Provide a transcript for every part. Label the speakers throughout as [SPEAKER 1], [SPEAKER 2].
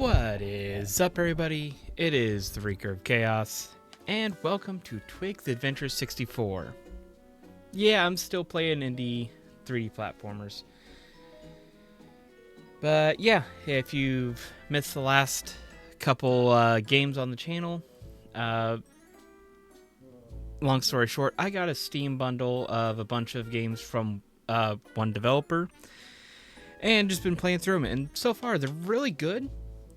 [SPEAKER 1] What is up, everybody? It is the Wreaker of Chaos, and welcome to Twigs Adventure 64. Yeah, I'm still playing indie 3D platformers. But yeah, if you've missed the last couple games on the channel, long story short, I got a Steam bundle of a bunch of games from one developer, and just been playing through them, and so far they're really good.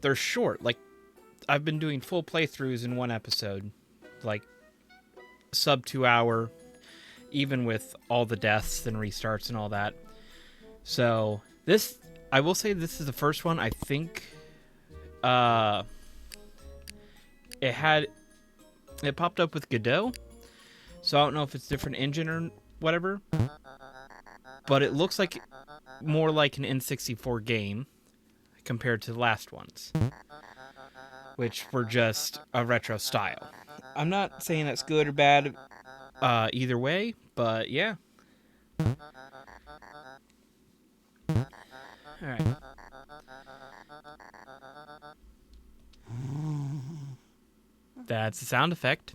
[SPEAKER 1] They're short, like I've been doing full playthroughs in one episode, like sub 2 hour, even with all the deaths and restarts and all that. So this, I will say, this is the first one I think it popped up with Godot, so I don't know if it's different engine or whatever, but it looks like more like an N64 game compared to the last ones, which were just a retro style. I'm not saying that's good or bad either way, but yeah. Alright. That's a sound effect.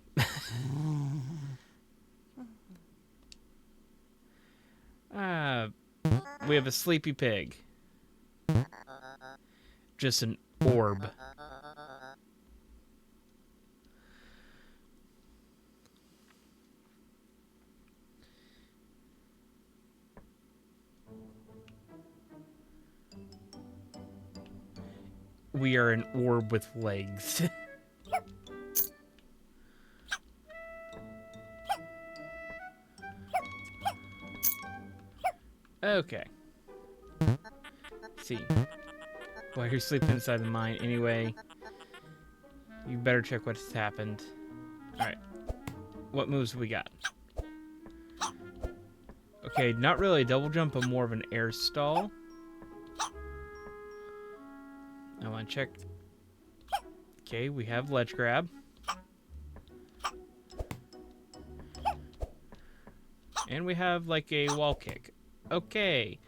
[SPEAKER 1] We have a sleepy pig. Just an orb. We are an orb with legs. Okay. Let's see. Well, you're sleeping inside the mine anyway. You better check what's happened. Alright. What moves we got? Okay, not really a double jump, but more of an air stall. I want to check. Okay, we have ledge grab. And we have like a wall kick. Okay.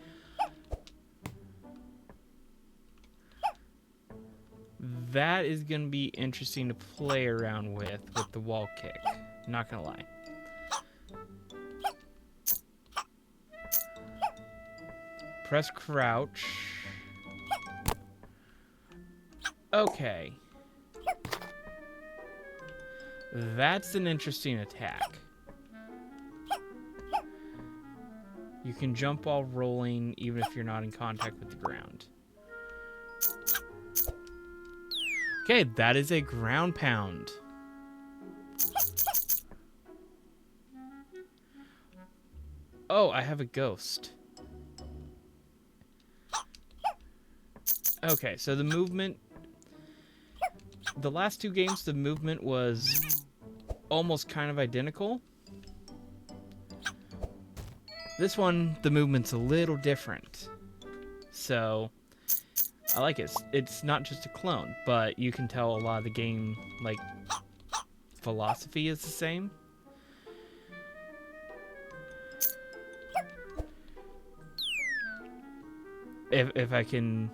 [SPEAKER 1] That is going to be interesting to play around with the wall kick. Not going to lie. Press crouch. Okay. That's an interesting attack. You can jump while rolling even if you're not in contact with the ground. Okay, that is a ground pound. Oh, I have a ghost. Okay, so the movement... The last two games, the movement was almost kind of identical. This one, the movement's a little different. So, I like it. It's not just a clone, but you can tell a lot of the game, like, philosophy is the same. If I can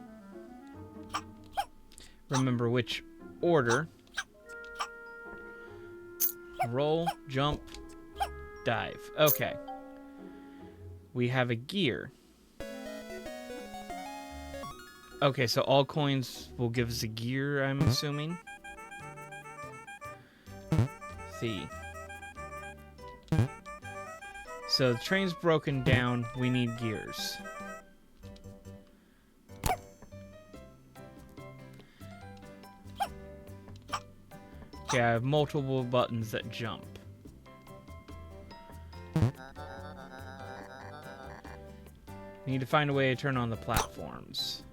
[SPEAKER 1] remember which order. Roll, jump, dive. Okay. We have a gear. Okay, so all coins will give us a gear, I'm assuming. Let's see. So the train's broken down, we need gears. Okay, I have multiple buttons that jump. We need to find a way to turn on the platforms.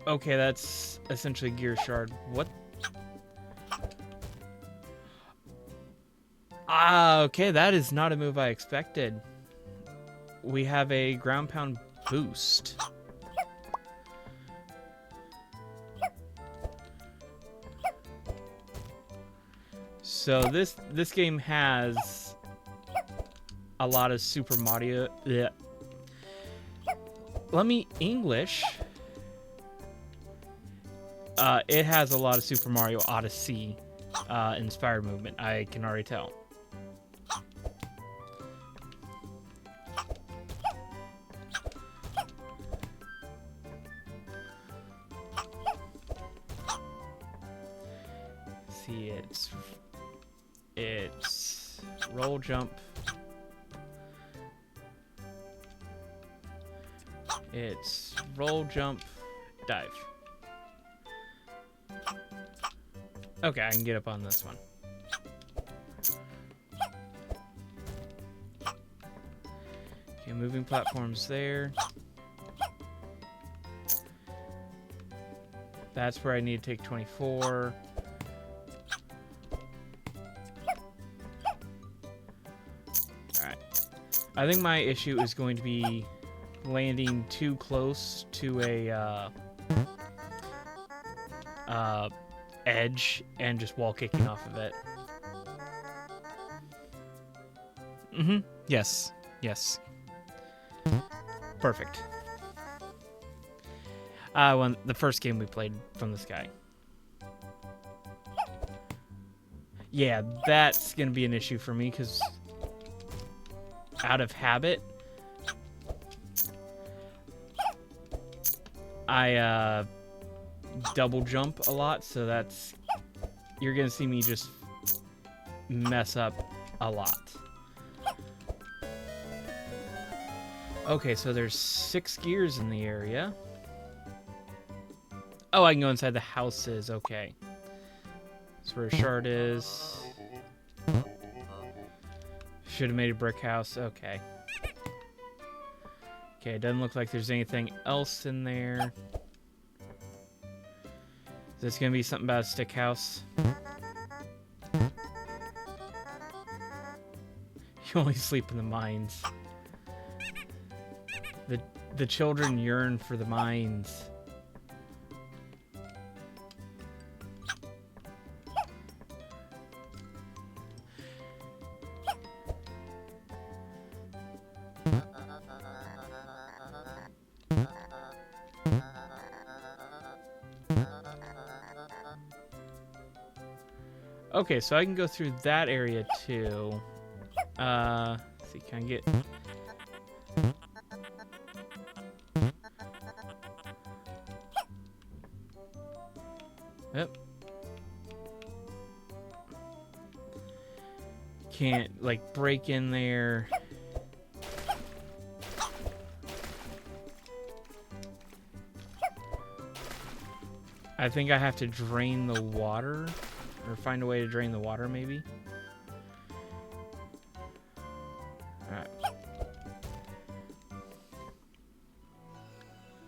[SPEAKER 1] Okay, that's essentially gear shard. What? Ah, okay, that is not a move I expected. We have a ground pound boost. So this game has a lot of Super Mario. let me English. It has a lot of Super Mario Odyssey inspired movement. I can already tell. See, it's roll, jump. It's roll, jump, dive. Okay, I can get up on this one. Okay, moving platforms there. That's where I need to take 24. Alright. I think my issue is going to be landing too close to a edge and just wall kicking off of it. Yes. Yes. Perfect. When the first game we played from this guy. Yeah, that's gonna be an issue for me because out of habit, I double jump a lot, so you're gonna see me just mess up a lot. Okay, so there's 6 gears in the area. Oh, I can go inside the houses. Okay. That's where a shard is. Should have made a brick house. Okay. Okay, it doesn't look like there's anything else in there. Is this going to be something about a stick house? You only sleep in the mines. The children yearn for the mines. Okay, so I can go through that area too. Let's see, can I get... Yep. Can't, like, break in there. I think I have to drain the water. Or find a way to drain the water, maybe. Alright.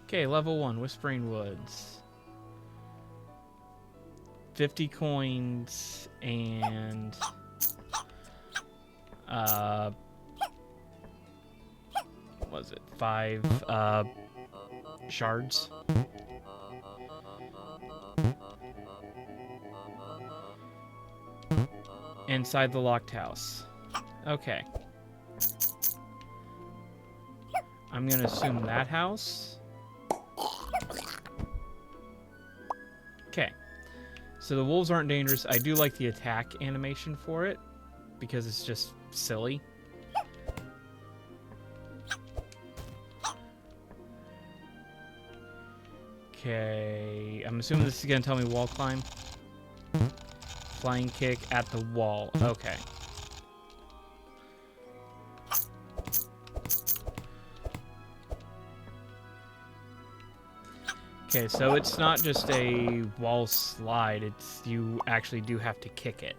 [SPEAKER 1] Okay, level 1, Whispering Woods. 50 coins and... what was it? 5 shards. Inside the locked house. Okay. I'm gonna assume that house. Okay. So the wolves aren't dangerous. I do like the attack animation for it because it's just silly. Okay. I'm assuming this is gonna tell me wall climb. Flying kick at the wall. Okay. Okay, so it's not just a wall slide, it's you actually do have to kick it.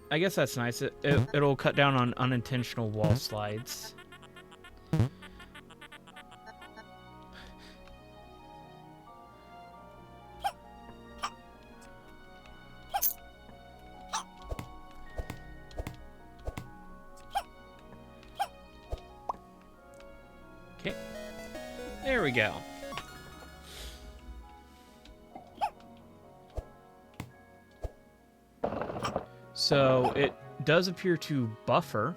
[SPEAKER 1] I guess that's nice. It'll cut down on unintentional wall slides. Okay, there we go. So it does appear to buffer.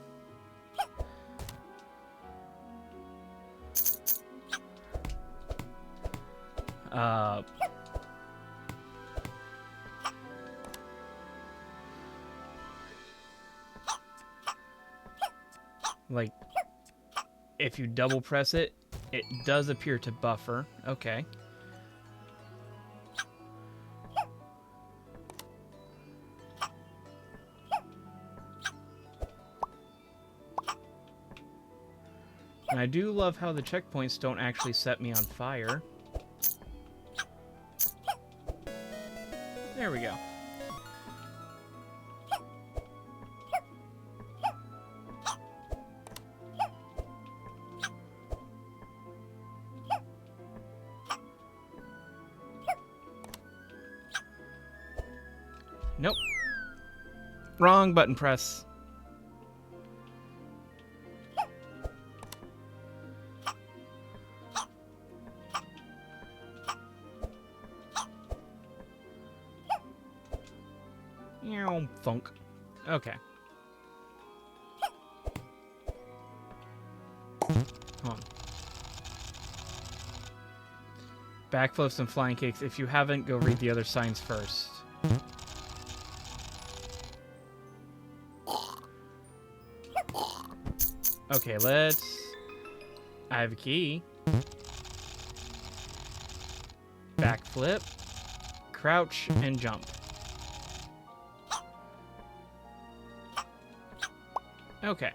[SPEAKER 1] Like, if you double press it, it does appear to buffer. Okay. And I do love how the checkpoints don't actually set me on fire. There we go. Nope. Wrong button press. Thunk. Okay. Hold on. Backflips and flying kicks. If you haven't, go read the other signs first. Okay, I have a key. Backflip. Crouch and jump. Okay.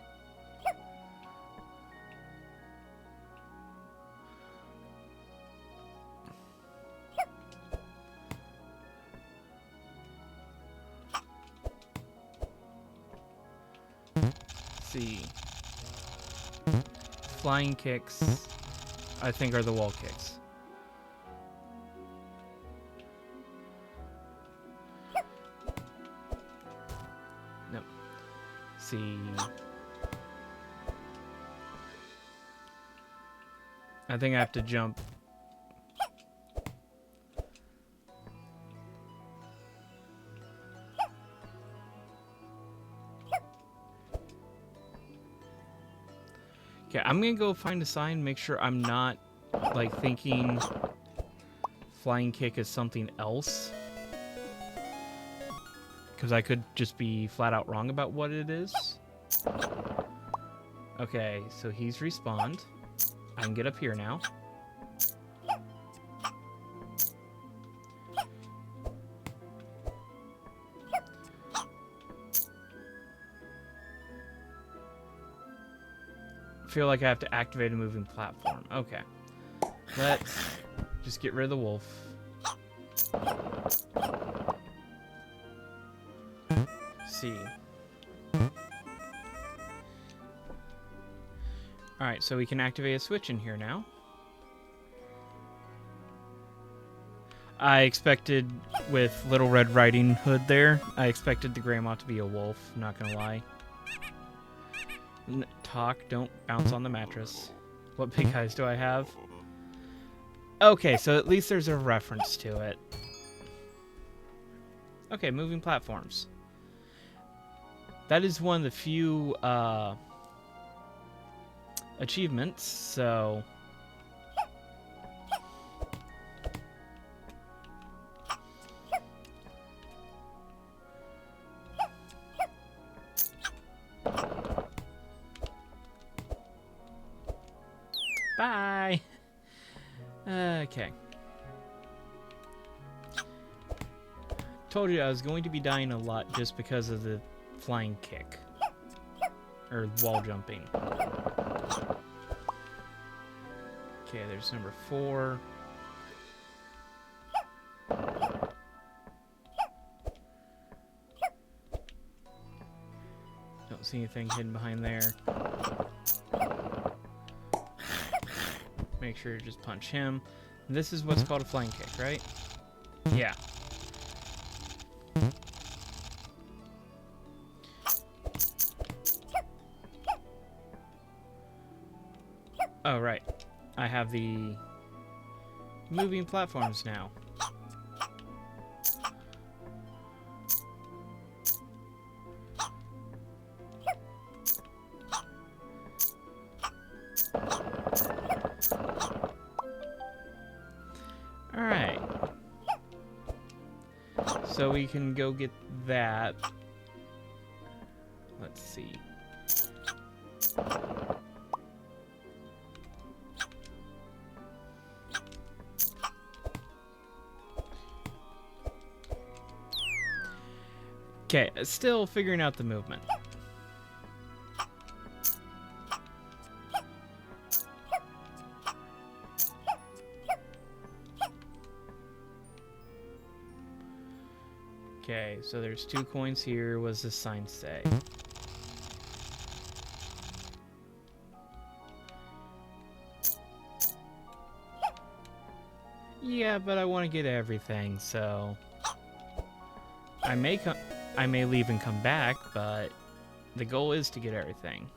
[SPEAKER 1] Let's see. Flying kicks, I think, are the wall kicks. Nope. See. I think I have to jump. Okay, I'm gonna go find a sign, make sure I'm not, like, thinking flying kick is something else. Because I could just be flat out wrong about what it is. Okay, so he's respawned. I can get up here now. Feel like I have to activate a moving platform. Okay. Let's just get rid of the wolf. See. Alright, so we can activate a switch in here now. I expected, with Little Red Riding Hood there, I expected the grandma to be a wolf, not gonna lie. Talk, don't bounce on the mattress. What big eyes do I have? Okay, so at least there's a reference to it. Okay, moving platforms. That is one of the few achievements, so... Bye! Okay. Told you I was going to be dying a lot just because of the flying kick. Or wall jumping. Okay, there's number 4. Don't see anything hidden behind there. Make sure to just punch him. This is what's called a flying kick, right? Yeah. Oh, right. I have the moving platforms now. Alright. So we can go get that. Let's see. Okay, still figuring out the movement. Okay, so there's 2 coins here. What does this sign say? Yeah, but I want to get everything, so I may leave and come back, but the goal is to get everything.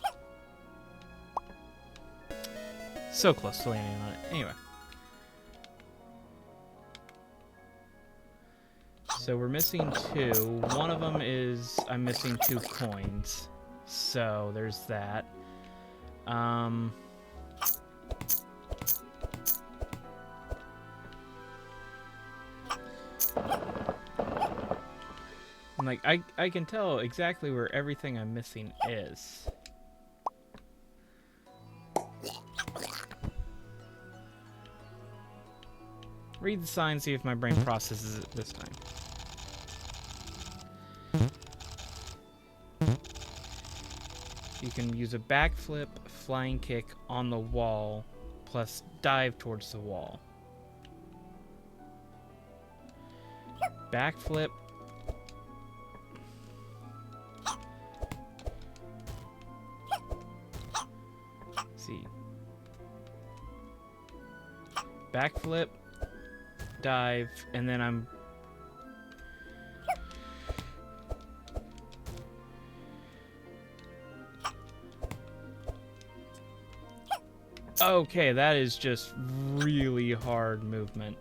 [SPEAKER 1] So close to landing on it. Anyway. So we're missing 2. One of them is I'm missing 2 coins. So there's that. Like, I can tell exactly where everything I'm missing is. Read the sign, see if my brain processes it this time. You can use a backflip, flying kick on the wall, plus dive towards the wall. Backflip. Let's see. Backflip, dive, and then I'm... Okay, that is just really hard movement.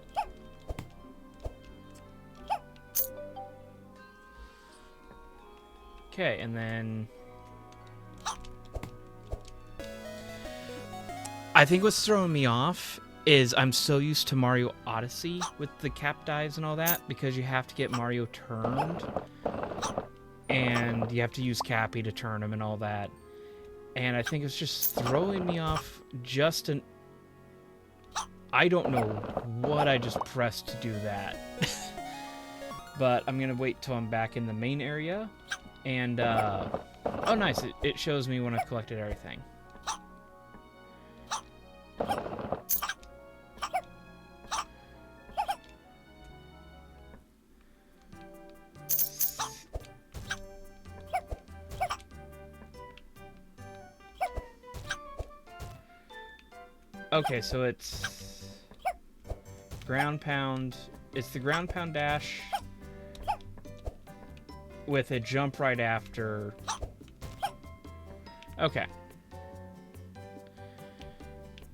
[SPEAKER 1] Okay, and then... I think what's throwing me off is I'm so used to Mario Odyssey with the cap dives and all that, because you have to get Mario turned, and you have to use Cappy to turn him and all that. And I think it's just throwing me off just an... I don't know what I just pressed to do that. But I'm going to wait till I'm back in the main area. And, oh nice, it shows me when I've collected everything. Okay, so it's ground pound. It's the ground pound dash with a jump right after. Okay.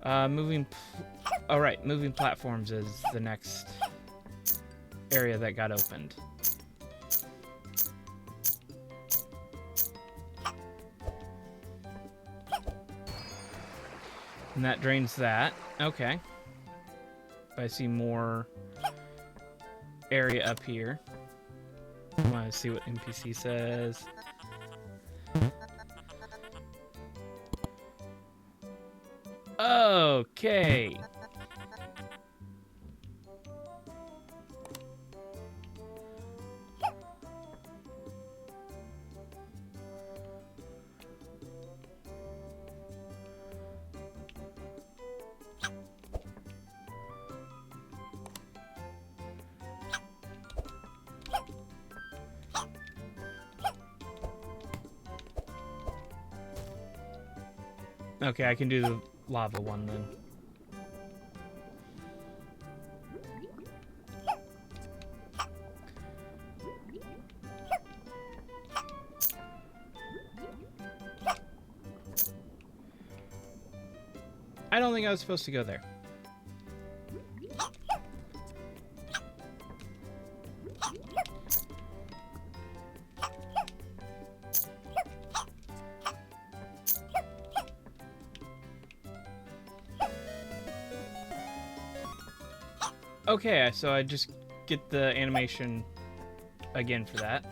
[SPEAKER 1] Moving platforms is the next area that got opened. And that drains that. Okay. I see more area up here. I want to see what NPC says. Okay. Okay, I can do the lava one then. I don't think I was supposed to go there. Okay, so I just get the animation again for that.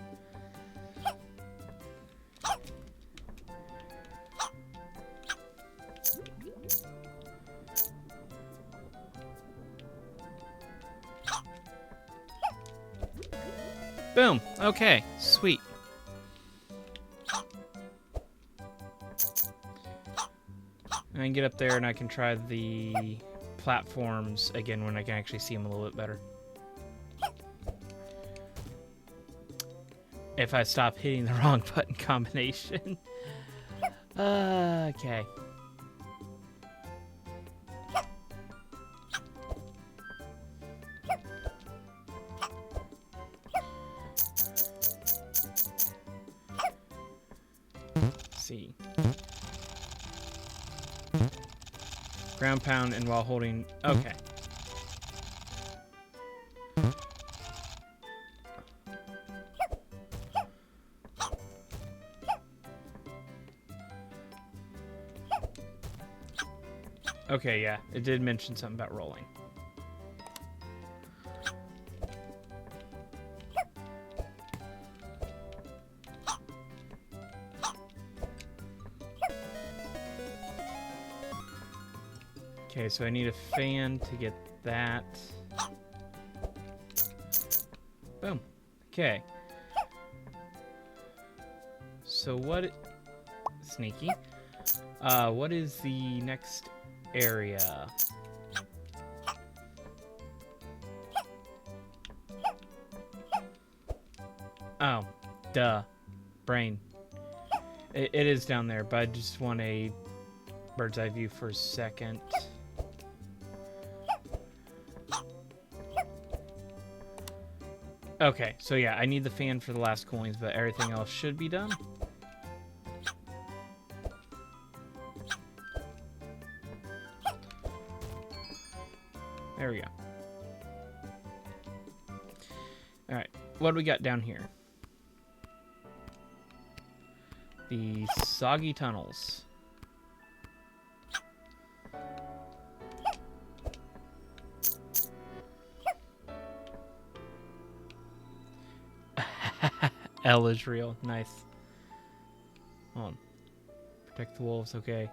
[SPEAKER 1] Boom. Okay, sweet. And I can get up there and I can try the platforms again when I can actually see them a little bit better. If I stop hitting the wrong button combination. Okay. See. Ground pound and while holding... Okay. Okay, yeah. It did mention something about rolling. Okay, so I need a fan to get that. Boom. Okay. So what... Sneaky. What is the next area? Oh, duh. Brain. It is down there, but I just want a bird's eye view for a second. Okay, so yeah, I need the fan for the last coins, but everything else should be done. There we go. Alright, what do we got down here? The soggy tunnels. L is real. Nice. Hold on. Protect the wolves. Okay.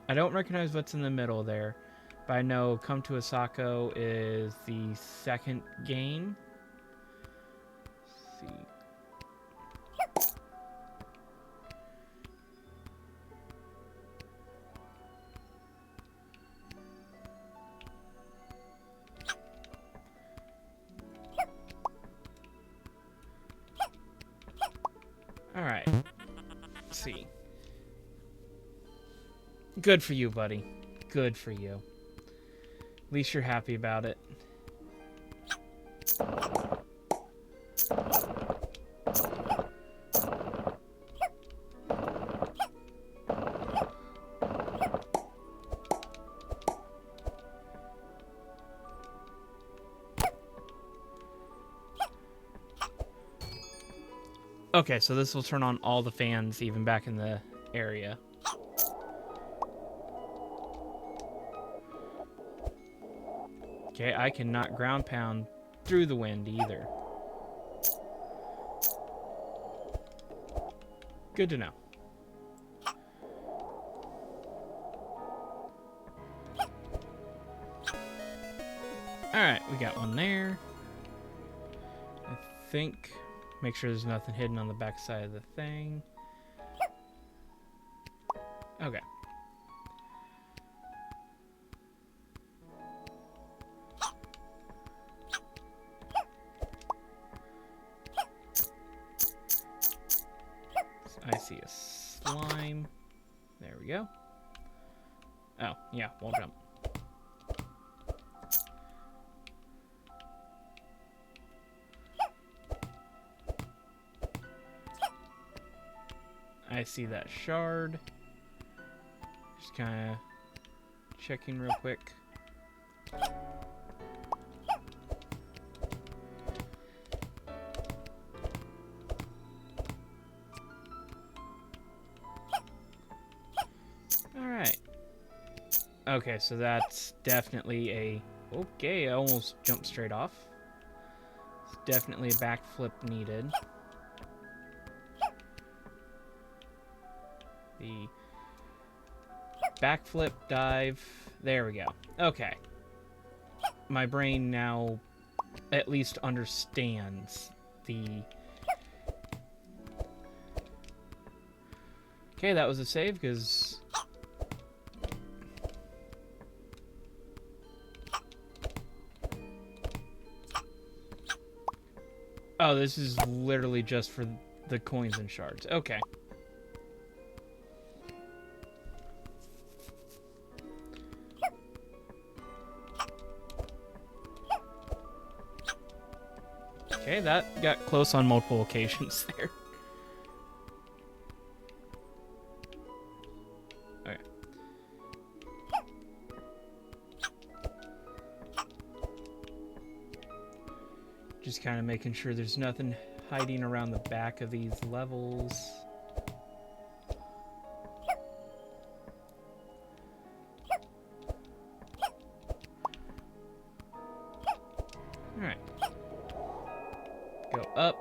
[SPEAKER 1] I don't recognize what's in the middle there, but I know Come to Asako is the second game. Let's see. Alright. Let's see. Good for you, buddy. Good for you. At least you're happy about it. Okay, so this will turn on all the fans even back in the area. Okay, I cannot ground pound through the wind either. Good to know. Alright, we got one there. I think... Make sure there's nothing hidden on the back side of the thing. Okay. I see a slime. There we go. Oh, yeah, wall jump. I see that shard. Just kind of checking real quick. Alright. Okay, so that's definitely a... Okay, I almost jumped straight off. definitely a backflip needed. The backflip, dive. There we go. Okay. My brain now at least understands the... Okay, that was a save, because... Oh, this is literally just for the coins and shards. Okay. Okay, that got close on multiple occasions there. Okay. Just kind of making sure there's nothing hiding around the back of these levels. Alright. Go up.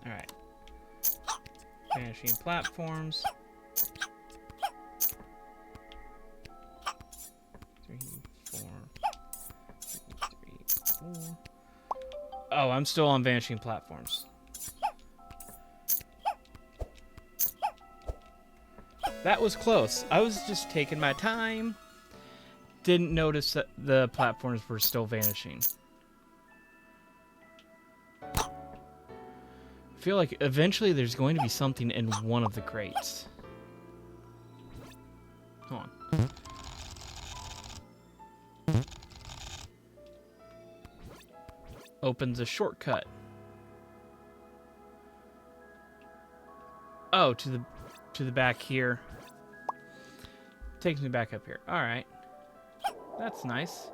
[SPEAKER 1] Alright. Vanishing platforms. 3, 4. 3, 4. Oh, I'm still on vanishing platforms. That was close. I was just taking my time. Didn't notice that the platforms were still vanishing. I feel like eventually there's going to be something in one of the crates. Hold on. Opens a shortcut. Oh, to the back here. Takes me back up here. All right. That's nice.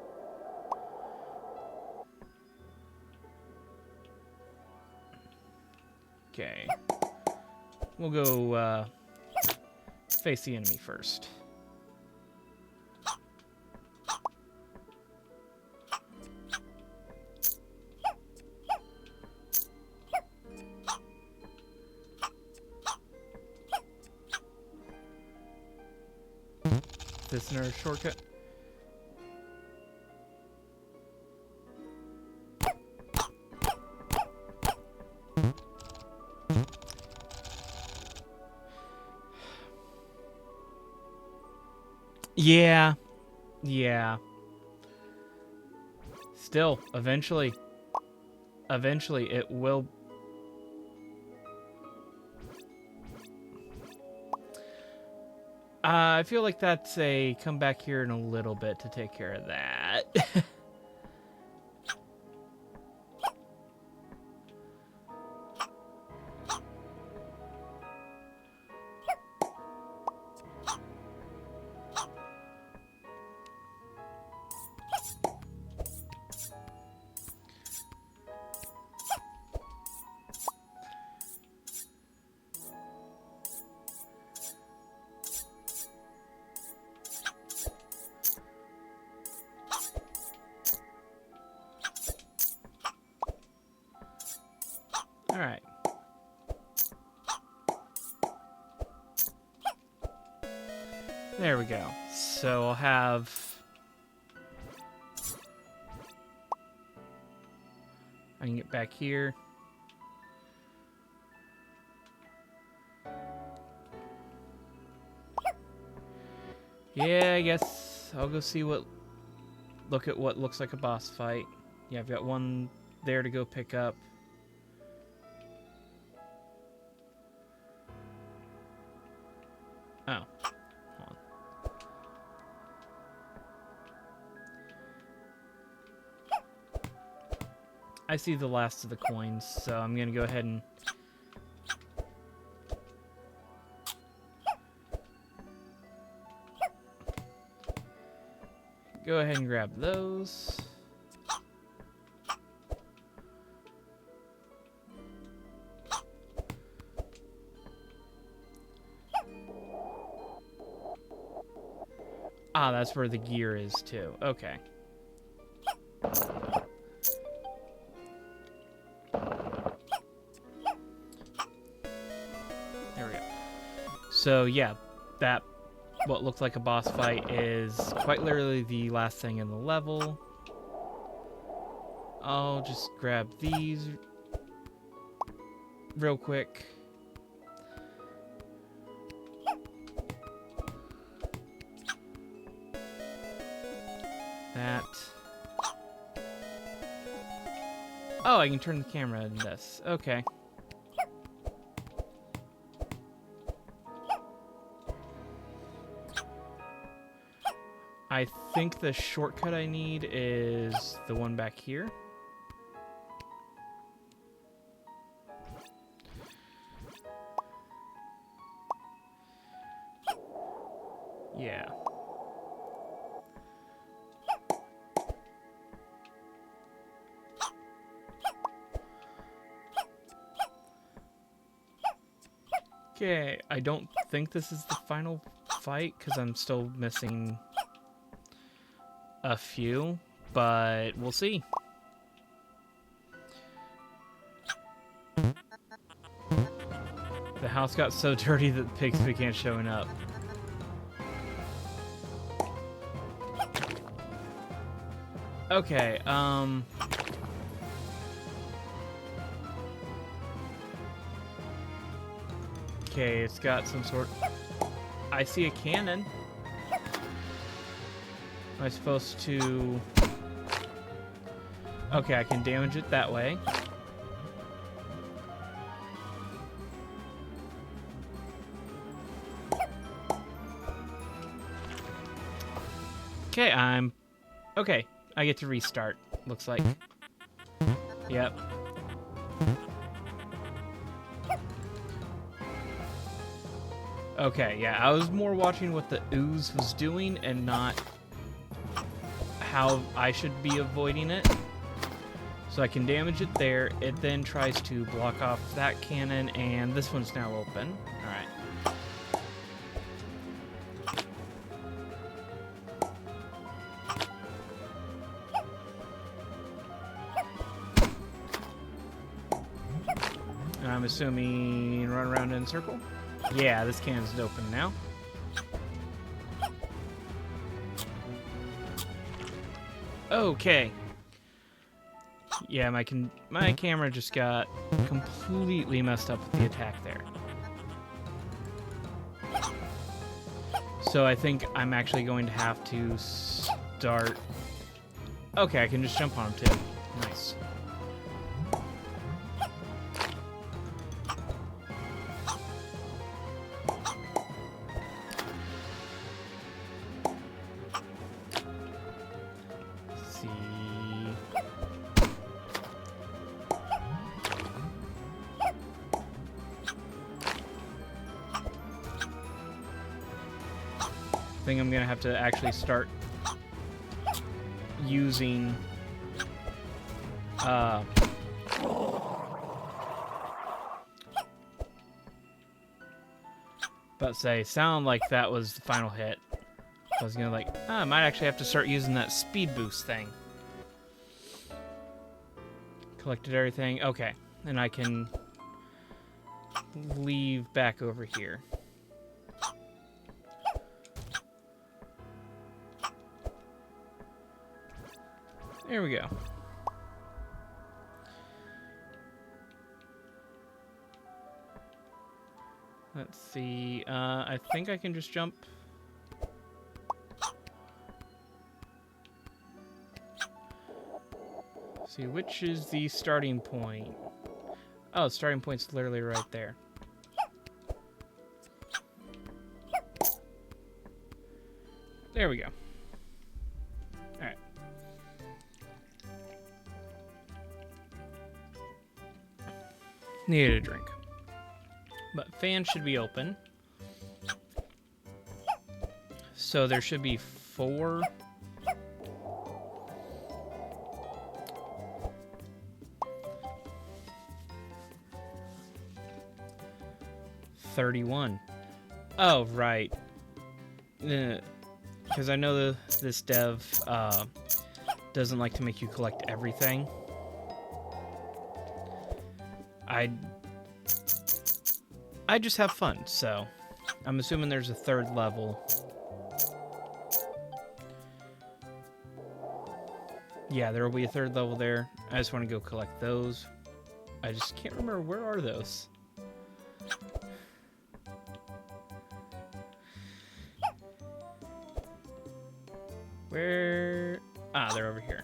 [SPEAKER 1] Okay. We'll go face the enemy first. This another shortcut. Yeah. Yeah. Still, eventually it will. I feel like that's a come back here in a little bit to take care of that. All right. There we go. So I'll have... I can get back here. Yeah, I guess I'll go see what... Look at what looks like a boss fight. Yeah, I've got one there to go pick up. Oh. Hold on. I see the last of the coins, so I'm going to go ahead and... Go ahead and grab those. Ah, that's where the gear is too. Okay. There we go. So yeah, that what looked like a boss fight is quite literally the last thing in the level. I'll just grab these real quick. That. Oh, I can turn the camera in this. Okay. I think the shortcut I need is the one back here. Yeah. Okay, I don't think this is the final fight because I'm still missing a few, but we'll see. The house got so dirty that the pigs began showing up. Okay, okay, it's got some sort... I see a cannon. Am I supposed to... Okay, I can damage it that way. Okay, Okay, I get to restart, looks like. Yep. Okay, yeah, I was more watching what the ooze was doing and not how I should be avoiding it. So I can damage it there. It then tries to block off that cannon, and this one's now open. Alright. I'm assuming run around in a circle? Yeah, this cannon's open now. Okay. Yeah, my camera just got completely messed up with the attack there. So I think I'm actually going to have to start... Okay, I can just jump on him too. Nice. I think I'm gonna have to actually start using but sound like that was the final hit. I was gonna I might actually have to start using that speed boost thing. Collected everything. Okay, and I can leave back over here. There we go. Let's see. I think I can just jump. See, which is the starting point? Oh, the starting point's literally right there. There we go. Alright. Needed a drink. But fan should be open. So there should be 4. $31. Oh, right. Because I know this dev doesn't like to make you collect everything. I just have fun, so I'm assuming there's a third level. Yeah, there will be a third level there. I just want to go collect those. I just can't remember, where are those? Where? Ah, they're over here.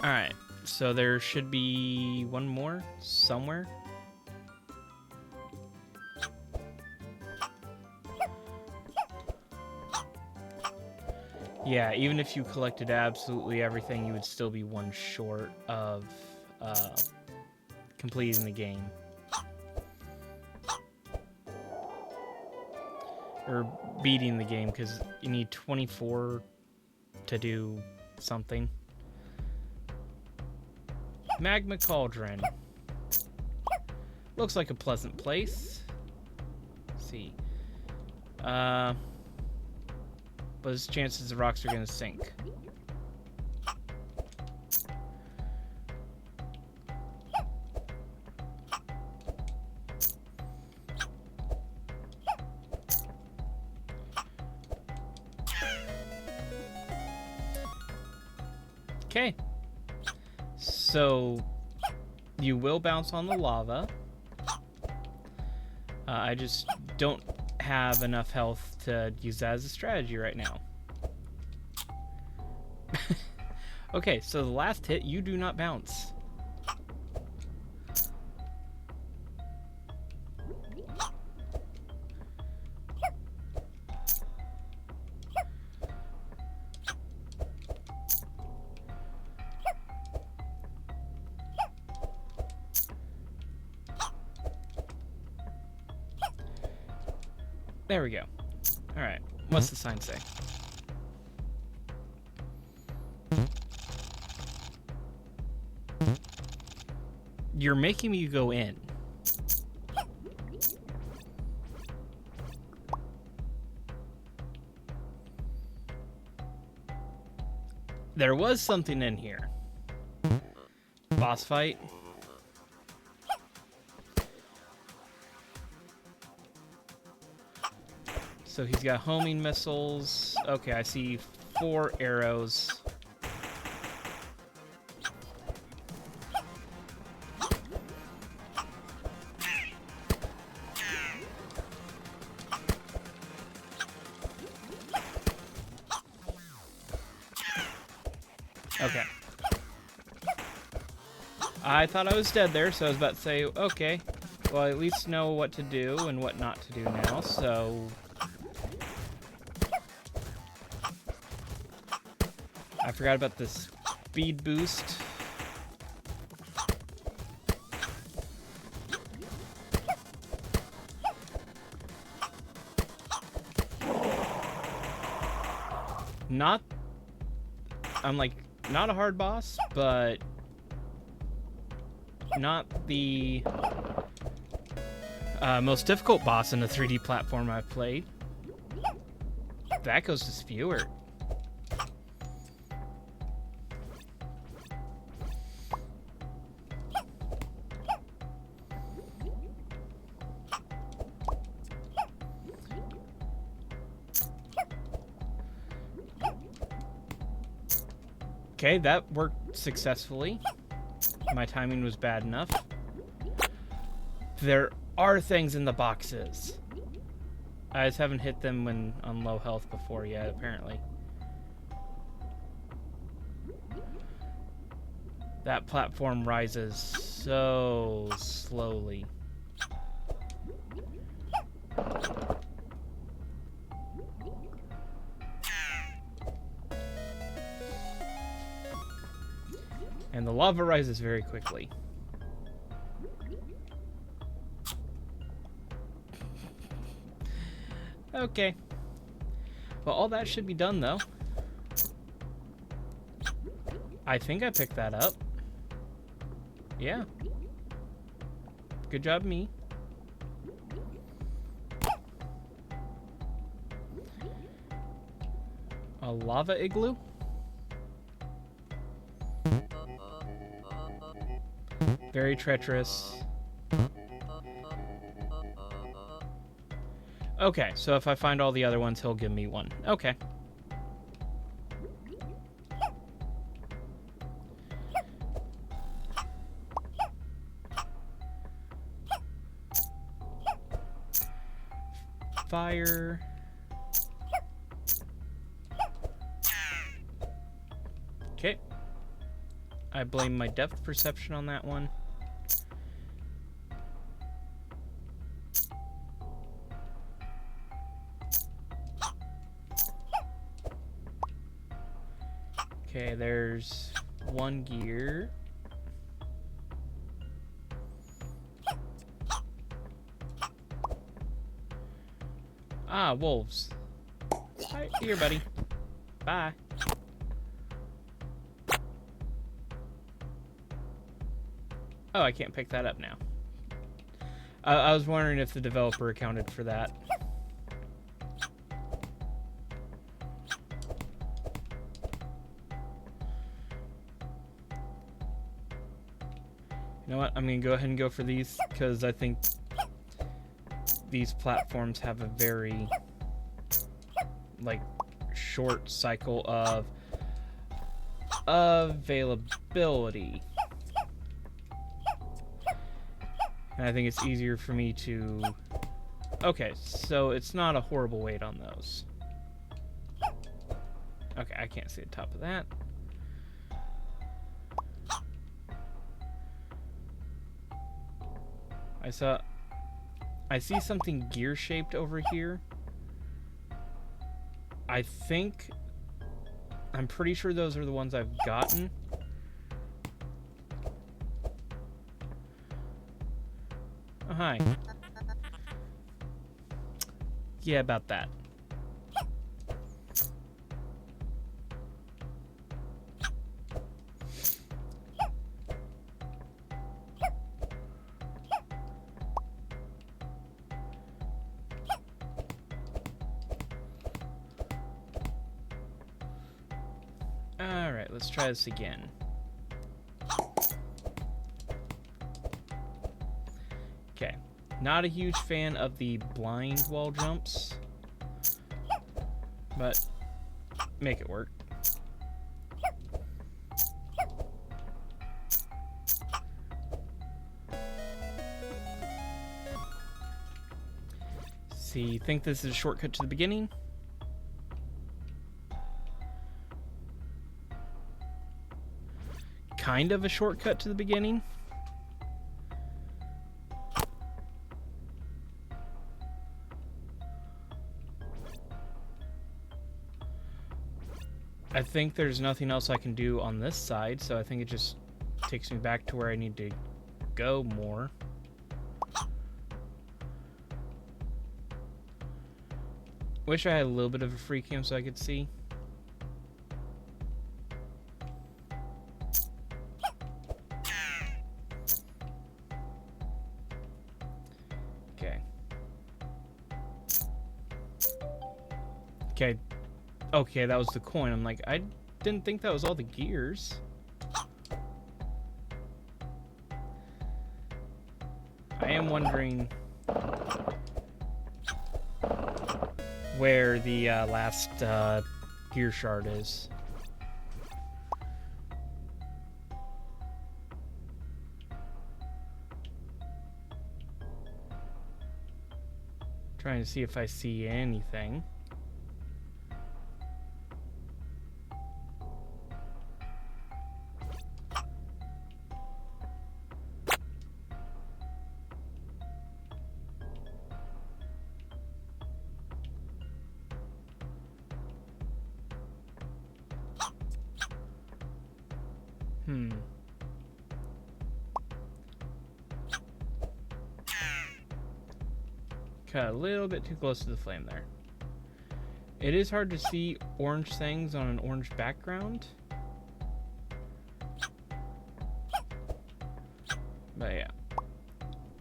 [SPEAKER 1] Alright, so there should be one more somewhere. Yeah, even if you collected absolutely everything, you would still be one short of completing the game. Or beating the game, because you need 24 to do something. Magma Cauldron. Looks like a pleasant place. Let's see. But there's chances the rocks are gonna sink. Okay. So you will bounce on the lava. I just don't have enough health to use that as a strategy right now. Okay, so the last hit, you do not bounce. There we go. Alright, what's the sign say? You're making me go in. There was something in here. Boss fight. So he's got homing missiles. Okay, I see 4 arrows. Okay. I thought I was dead there, so I was about to say, okay, well, I at least know what to do and what not to do now, so... I forgot about this speed boost. Not... I'm like, not a hard boss, but... not the most difficult boss in a 3D platform I've played. That goes to Spewer. Okay, that worked successfully. My timing was bad enough. There are things in the boxes. I just haven't hit them when on low health before yet, apparently. That platform rises so slowly. And the lava rises very quickly. Okay. Well, all that should be done, though. I think I picked that up. Yeah. Good job, me. A lava igloo? Very treacherous. Okay, so if I find all the other ones, he'll give me one. Okay. Fire. Okay. I blame my depth perception on that one. Okay, there's one gear. Ah, wolves. Hi, here, buddy. Bye. Oh, I can't pick that up now. I was wondering if the developer accounted for that. You know what? I'm going to go ahead and go for these because I think these platforms have a very, like, short cycle of availability. And I think it's easier for me to... Okay, so it's not a horrible weight on those. Okay, I can't see the top of that. I see something gear-shaped over here. I'm pretty sure those are the ones I've gotten. Oh, hi. Yeah, about that. Alright, let's try this again. Okay. Not a huge fan of the blind wall jumps, but make it work. See, think this is a shortcut to the beginning? Kind of a shortcut to the beginning. I think there's nothing else I can do on this side, so I think it just takes me back to where I need to go more. Wish I had a little bit of a free cam so I could see. Okay. Okay, that was the coin. I'm like, I didn't think that was all the gears. I am wondering where the last gear shard is. Trying to see if I see anything. Got a little bit too close to the flame there. It is hard to see orange things on an orange background. But yeah.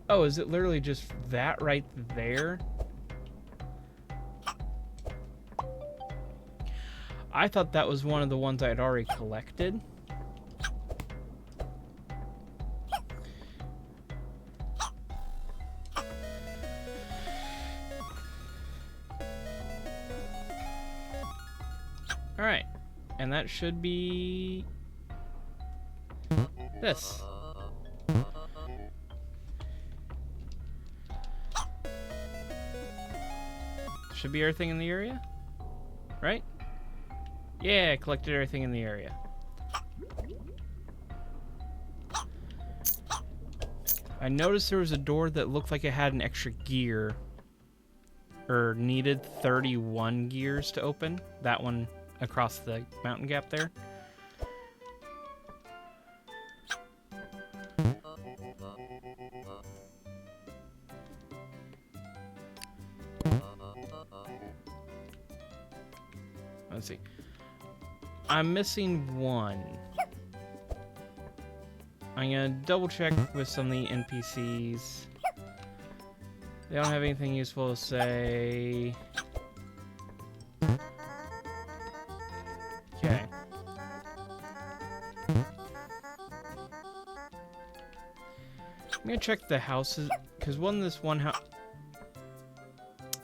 [SPEAKER 1] Oh, is it literally just that right there? I thought that was one of the ones I'd already collected. Alright. And that should be... this. Should be everything in the area? Right? Yeah, I collected everything in the area. I noticed there was a door that looked like it had an extra gear. Or needed 31 gears to open. That one across the mountain gap there. Let's see. I'm missing one. I'm gonna double check with some of the NPCs. They don't have anything useful to say. Okay. I'm gonna check the houses, because this one house...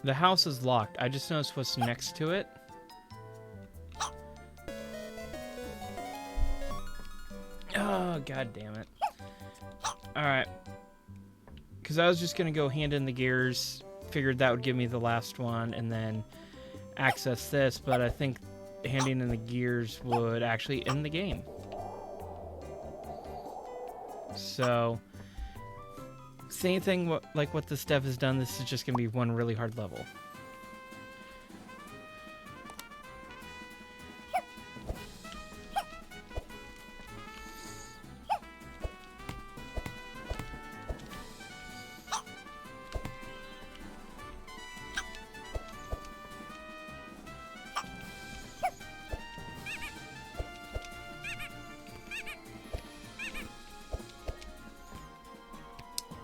[SPEAKER 1] the house is locked. I just noticed what's next to it. Oh, god damn it. Alright. Because I was just going to go hand in the gears. Figured that would give me the last one. And then access this. But I think handing in the gears would actually end the game. So... same thing like what this dev has done. This is just going to be one really hard level.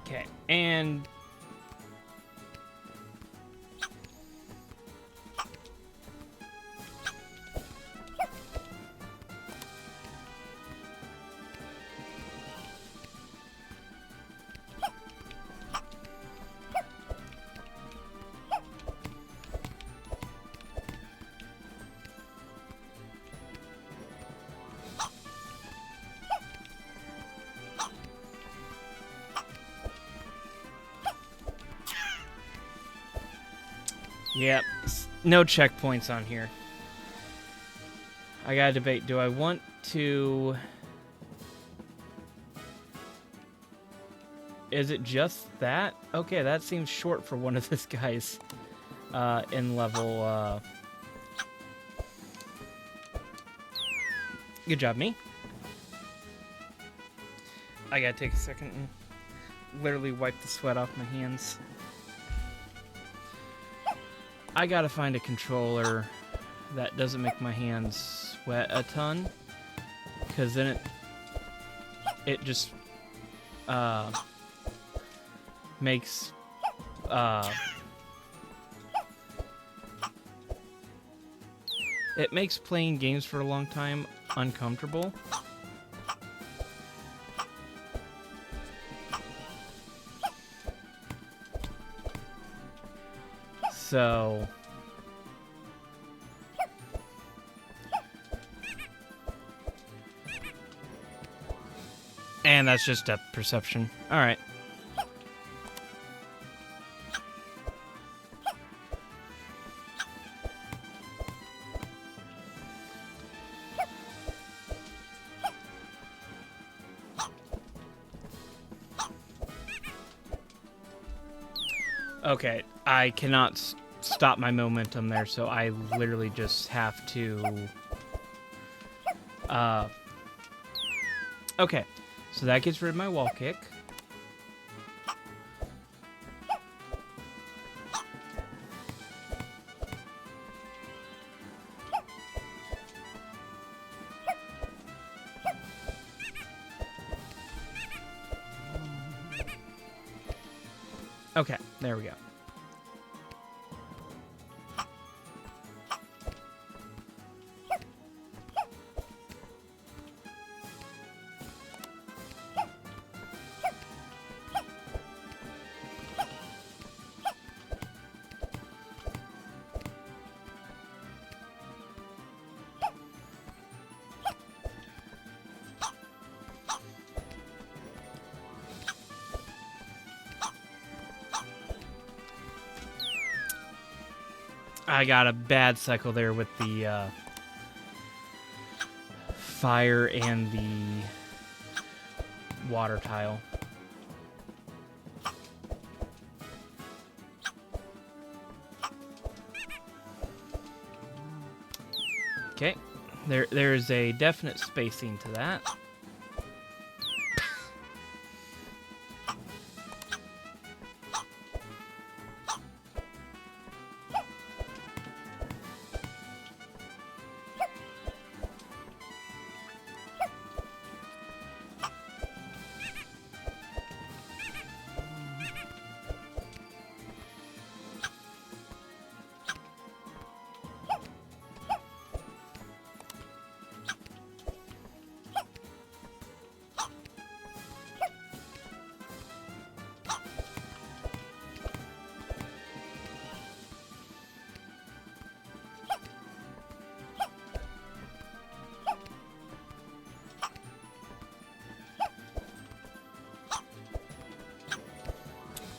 [SPEAKER 1] Okay, and yep, no checkpoints on here. I gotta debate, do I want to... is it just that? Okay, that seems short for one of this guy's in level. Good job, me. I gotta take a second and literally wipe the sweat off my hands. I gotta find a controller that doesn't make my hands sweat a ton, because then it just makes it makes playing games for a long time uncomfortable. So, and that's just depth perception. All right. Okay, I cannot stop my momentum there, so I literally just have to... okay, so that gets rid of my wall kick. Okay, there we go. I got a bad cycle there with the fire and the water tile. Okay, there's a definite spacing to that.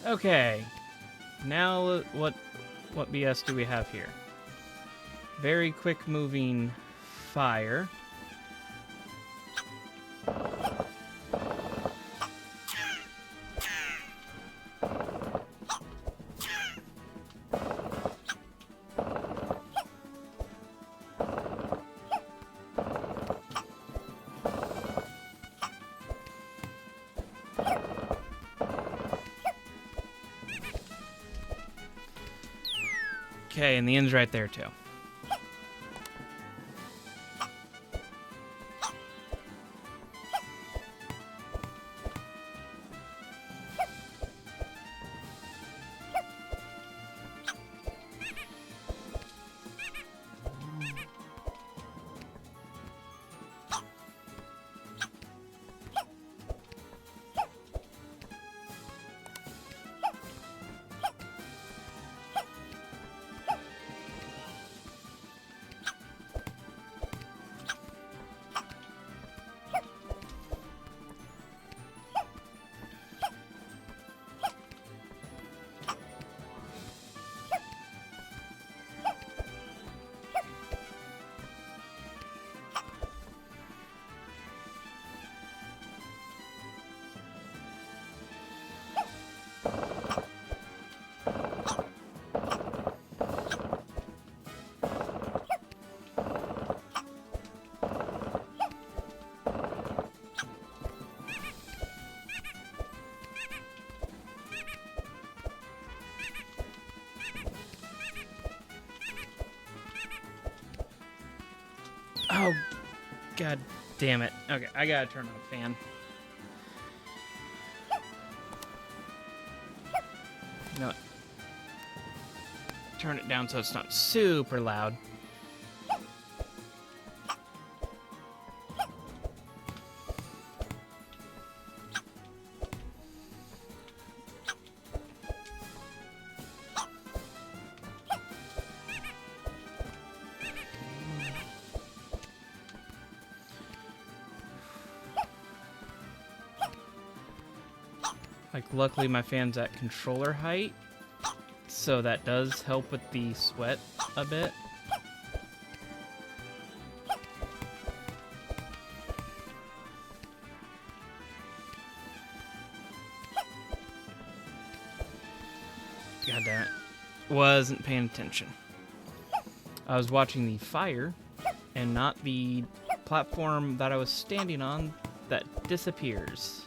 [SPEAKER 1] Okay, now what BS do we have here? Very quick moving fire. Okay, and the end's right there too. Oh, god damn it. Okay, I gotta turn on the fan. You know what? Turn it down so it's not super loud. Like, luckily my fan's at controller height, so that does help with the sweat a bit. God damn it. Wasn't paying attention. I was watching the fire and not the platform that I was standing on that disappears.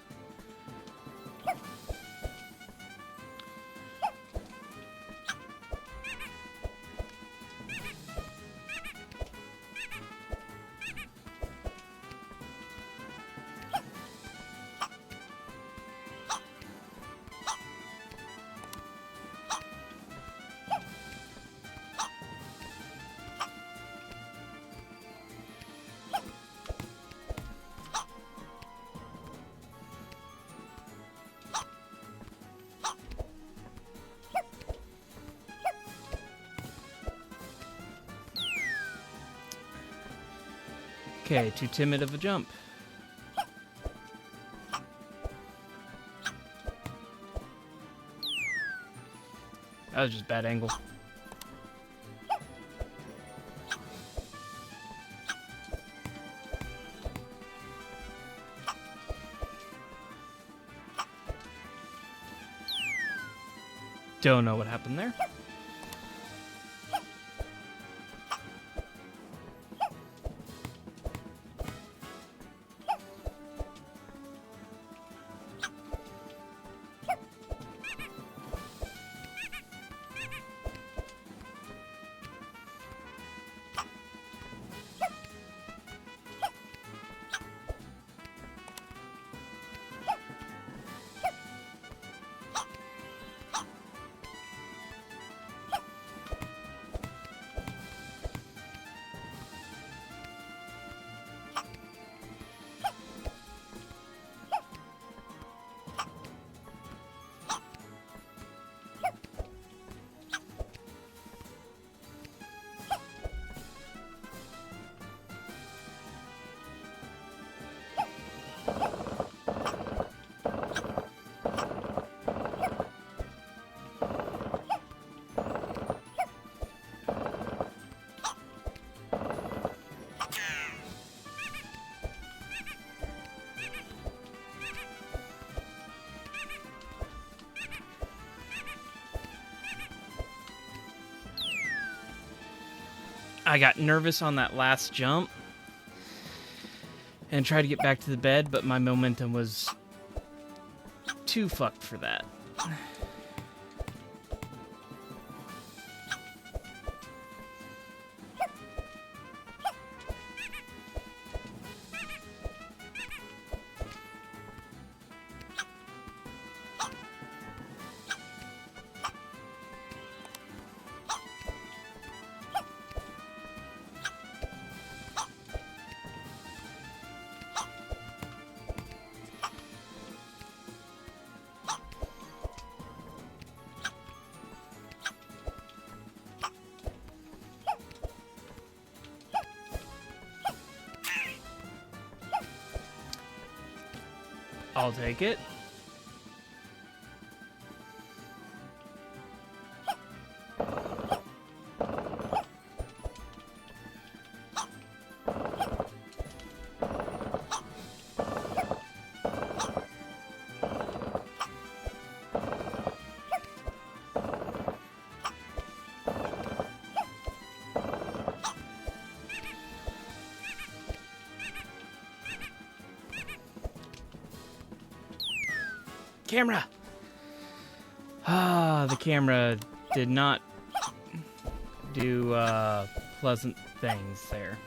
[SPEAKER 1] Okay, too timid of a jump. That was just bad angle. Don't know what happened there. I got nervous on that last jump and tried to get back to the bed, but my momentum was too fucked for that. I'll take it. Camera! Ah, the camera did not do pleasant things there.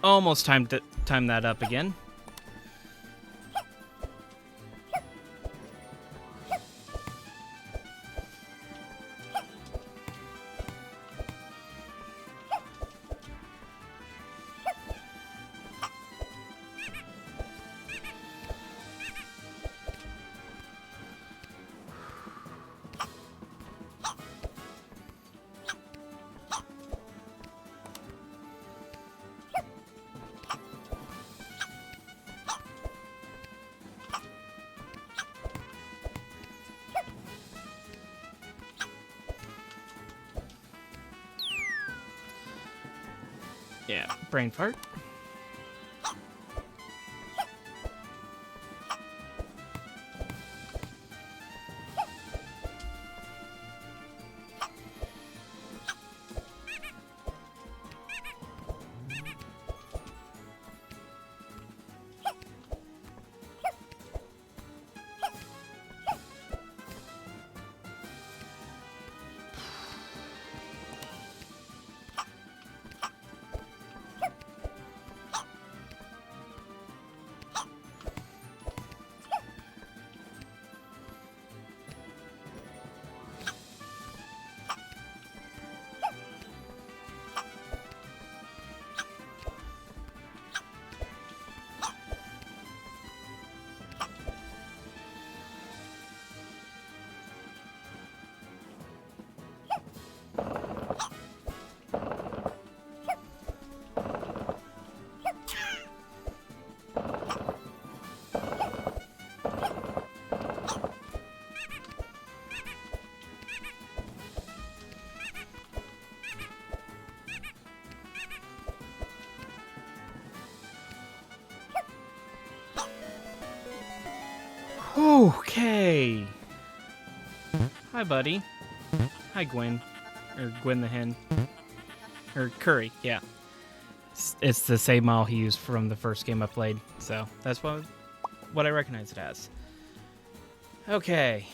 [SPEAKER 1] Almost time that up again. Yeah, brain fart. Okay. Hi, buddy. Hi, Gwen. Or Gwen the hen. Or Curry, yeah. It's the same model he used from the first game I played, so that's what I recognize it as. Okay.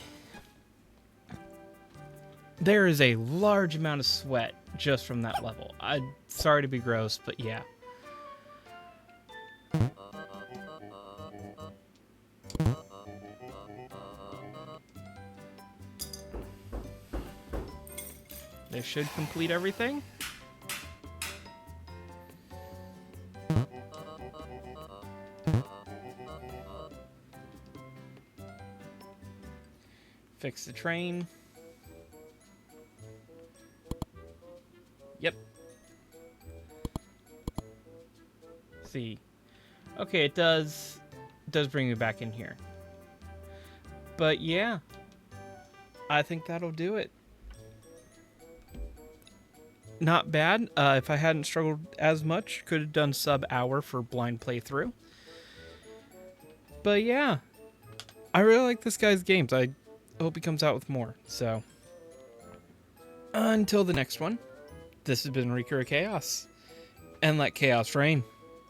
[SPEAKER 1] There is a large amount of sweat just from that level. I'm sorry to be gross, but yeah. This should complete everything. Fix the train. Yep. See. Okay, it does bring me back in here. But yeah. I think that'll do it. Not bad. If I hadn't struggled as much, could have done sub-hour for blind playthrough. But yeah. I really like this guy's games. I hope he comes out with more. So, until the next one, this has been Wreaker of Chaos. And let chaos reign.